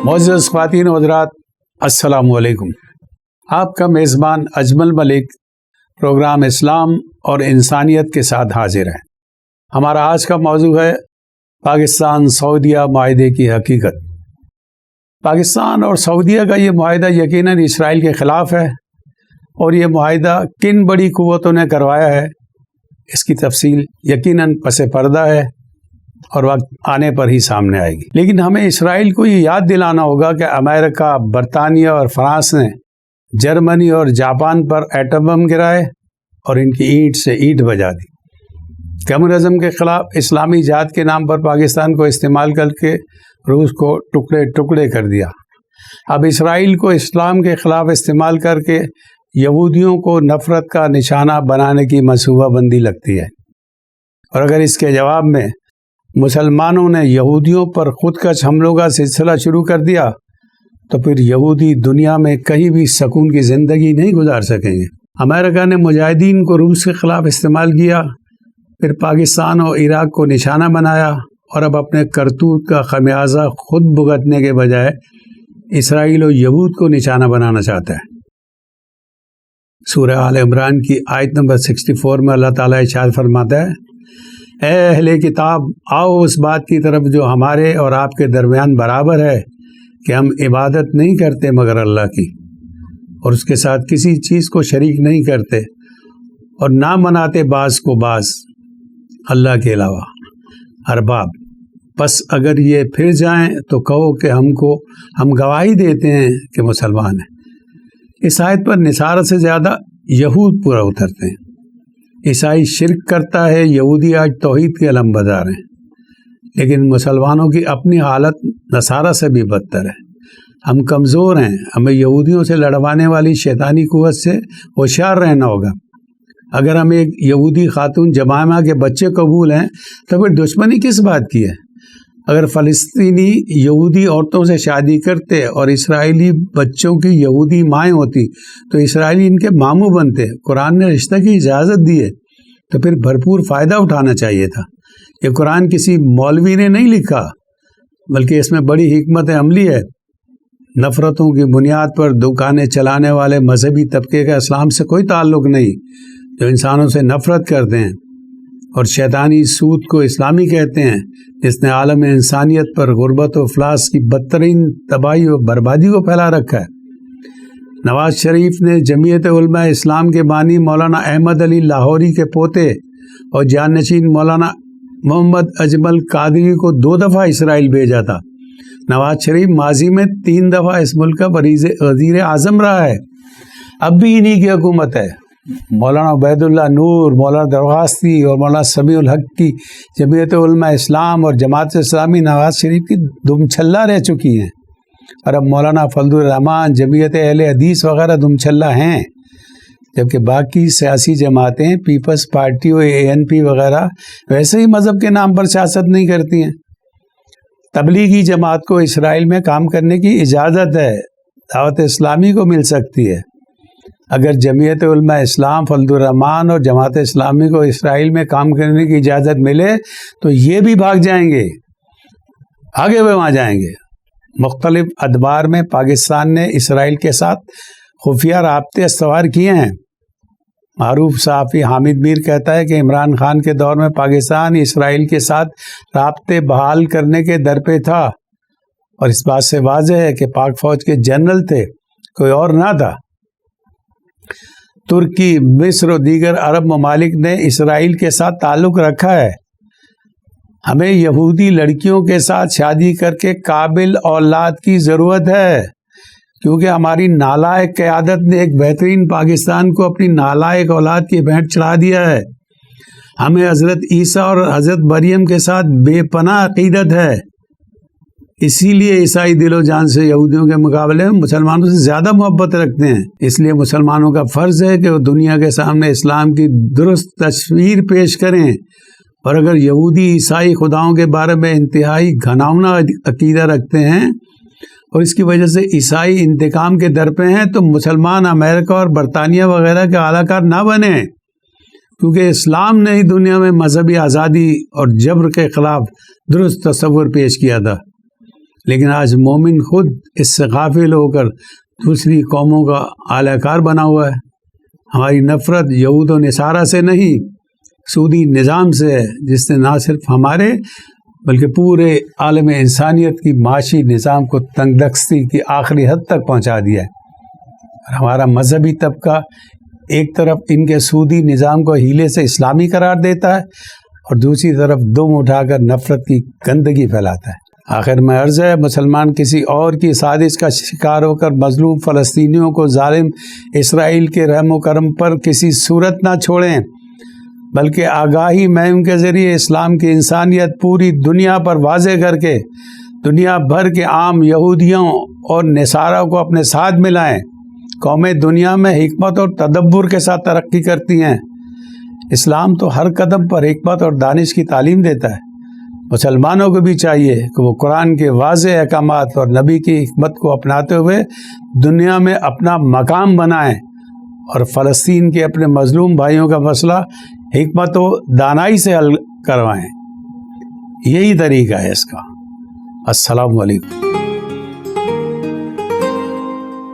معزز خواتین و حضرات، السلام علیکم۔ آپ کا میزبان اجمل ملک پروگرام اسلام اور انسانیت کے ساتھ حاضر ہے۔ ہمارا آج کا موضوع ہے پاکستان سعودیہ معاہدے کی حقیقت۔ پاکستان اور سعودیہ کا یہ معاہدہ یقیناً اسرائیل کے خلاف ہے، اور یہ معاہدہ کن بڑی قوتوں نے کروایا ہے اس کی تفصیل یقیناً پس پردہ ہے اور وقت آنے پر ہی سامنے آئے گی۔ لیکن ہمیں اسرائیل کو یہ یاد دلانا ہوگا کہ امریکہ، برطانیہ اور فرانس نے جرمنی اور جاپان پر ایٹم بم گرائے اور ان کی اینٹ سے اینٹ بجا دی۔ کمیونزم کے خلاف اسلامی جہاد کے نام پر پاکستان کو استعمال کر کے روس کو ٹکڑے ٹکڑے کر دیا۔ اب اسرائیل کو اسلام کے خلاف استعمال کر کے یہودیوں کو نفرت کا نشانہ بنانے کی منصوبہ بندی لگتی ہے، اور اگر اس کے جواب میں مسلمانوں نے یہودیوں پر خودکش حملوں کا سلسلہ شروع کر دیا تو پھر یہودی دنیا میں کہیں بھی سکون کی زندگی نہیں گزار سکیں گے۔ امریکہ نے مجاہدین کو روس کے خلاف استعمال کیا، پھر پاکستان اور عراق کو نشانہ بنایا، اور اب اپنے کرتوت کا خمیازہ خود بھگتنے کے بجائے اسرائیل و یہود کو نشانہ بنانا چاہتا ہے۔ سورہ آل عمران کی آیت نمبر 64 میں اللہ تعالیٰ ارشاد فرماتا ہے، اے اہل کتاب، آؤ اس بات کی طرف جو ہمارے اور آپ کے درمیان برابر ہے کہ ہم عبادت نہیں کرتے مگر اللہ کی، اور اس کے ساتھ کسی چیز کو شریک نہیں کرتے، اور نہ مناتے بعض کو بعض اللہ کے علاوہ ارباب۔ بس اگر یہ پھر جائیں تو کہو کہ ہم گواہی دیتے ہیں کہ مسلمان ہیں۔ اس آیت پر نصارہ سے زیادہ یہود پورا اترتے ہیں۔ عیسائی شرک کرتا ہے، یہودی آج توحید کے علم بردار ہیں، لیکن مسلمانوں کی اپنی حالت نصارہ سے بھی بدتر ہے۔ ہم کمزور ہیں، ہمیں یہودیوں سے لڑوانے والی شیطانی قوت سے ہوشیار رہنا ہوگا۔ اگر ہم ایک یہودی خاتون جمائمہ کے بچے قبول ہیں تو پھر دشمنی کس بات کی ہے؟ اگر فلسطینی یہودی عورتوں سے شادی کرتے اور اسرائیلی بچوں کی یہودی مائیں ہوتی تو اسرائیلی ان کے ماموں بنتے۔ قرآن نے رشتہ کی اجازت دی ہے تو پھر بھرپور فائدہ اٹھانا چاہیے تھا۔ یہ قرآن کسی مولوی نے نہیں لکھا، بلکہ اس میں بڑی حکمت عملی ہے۔ نفرتوں کی بنیاد پر دکانیں چلانے والے مذہبی طبقے کا اسلام سے کوئی تعلق نہیں، جو انسانوں سے نفرت کرتے ہیں اور شیطانی سود کو اسلامی کہتے ہیں، جس نے عالم انسانیت پر غربت و افلاس کی بدترین تباہی و بربادی کو پھیلا رکھا ہے۔ نواز شریف نے جمعیت علماء اسلام کے بانی مولانا احمد علی لاہوری کے پوتے اور جانشین مولانا محمد اجمل قادری کو 2 دفعہ اسرائیل بھیجا تھا۔ نواز شریف ماضی میں 3 دفعہ اس ملک کا وزیر اعظم رہا ہے، اب بھی انہی کی حکومت ہے۔ مولانا عبید اللہ نور، مولانا درخواستی اور مولانا سمیع الحق کی جمعیت علماء اسلام اور جماعت اسلامی نواز شریف کی دم چھلہ رہ چکی ہیں، اور اب مولانا فضل الرحمان، جمعیت اہل حدیث وغیرہ دم چھلہ ہیں، جبکہ باقی سیاسی جماعتیں پیپلز پارٹی اور ANP وغیرہ ویسے ہی مذہب کے نام پر سیاست نہیں کرتی ہیں۔ تبلیغی جماعت کو اسرائیل میں کام کرنے کی اجازت ہے، دعوت اسلامی کو مل سکتی ہے۔ اگر جمعیت علماء اسلام، فضل الرحمان اور جماعت اسلامی کو اسرائیل میں کام کرنے کی اجازت ملے تو یہ بھی بھاگ جائیں گے، آگے بھی وہاں جائیں گے۔ مختلف ادوار میں پاکستان نے اسرائیل کے ساتھ خفیہ رابطے استوار کیے ہیں۔ معروف صحافی حامد میر کہتا ہے کہ عمران خان کے دور میں پاکستان اسرائیل کے ساتھ رابطے بحال کرنے کے در پہ تھا، اور اس بات سے واضح ہے کہ پاک فوج کے جنرل تھے، کوئی اور نہ تھا۔ ترکی، مصر اور دیگر عرب ممالک نے اسرائیل کے ساتھ تعلق رکھا ہے۔ ہمیں یہودی لڑکیوں کے ساتھ شادی کر کے قابل اولاد کی ضرورت ہے، کیونکہ ہماری نالائق قیادت نے ایک بہترین پاکستان کو اپنی نالائق اولاد کی بھینٹ چڑھا دیا ہے۔ ہمیں حضرت عیسیٰ اور حضرت مریم کے ساتھ بے پناہ عقیدت ہے، اسی لیے عیسائی دل و جان سے یہودیوں کے مقابلے میں مسلمانوں سے زیادہ محبت رکھتے ہیں۔ اس لیے مسلمانوں کا فرض ہے کہ وہ دنیا کے سامنے اسلام کی درست تصویر پیش کریں، اور اگر یہودی عیسائی خداؤں کے بارے میں انتہائی گھناؤنا عقیدہ رکھتے ہیں اور اس کی وجہ سے عیسائی انتقام کے در پہ ہیں تو مسلمان امریکہ اور برطانیہ وغیرہ کے اعلی کار نہ بنیں، کیونکہ اسلام نے ہی دنیا میں مذہبی آزادی اور جبر کے خلاف درست تصور پیش کیا تھا۔ لیکن آج مومن خود اس سے غافل ہو کر دوسری قوموں کا اعلی کار بنا ہوا ہے۔ ہماری نفرت یہود و نصارہ سے نہیں، سودی نظام سے ہے، جس نے نہ صرف ہمارے بلکہ پورے عالم انسانیت کی معاشی نظام کو تنگ دستی کی آخری حد تک پہنچا دیا ہے۔ اور ہمارا مذہبی طبقہ ایک طرف ان کے سودی نظام کو ہیلے سے اسلامی قرار دیتا ہے اور دوسری طرف دم اٹھا کر نفرت کی گندگی پھیلاتا ہے۔ آخر میں عرض ہے، مسلمان کسی اور کی سازش کا شکار ہو کر مظلوم فلسطینیوں کو ظالم اسرائیل کے رحم و کرم پر کسی صورت نہ چھوڑیں، بلکہ آگاہی مہم کے ذریعے اسلام کی انسانیت پوری دنیا پر واضح کر کے دنیا بھر کے عام یہودیوں اور نصارہ کو اپنے ساتھ ملائیں۔ قومیں دنیا میں حکمت اور تدبر کے ساتھ ترقی کرتی ہیں۔ اسلام تو ہر قدم پر حکمت اور دانش کی تعلیم دیتا ہے۔ مسلمانوں کو بھی چاہیے کہ وہ قرآن کے واضح احکامات اور نبی کی حکمت کو اپناتے ہوئے دنیا میں اپنا مقام بنائیں اور فلسطین کے اپنے مظلوم بھائیوں کا مسئلہ حکمت و دانائی سے حل کروائیں۔ یہی طریقہ ہے اس کا۔ السلام علیکم۔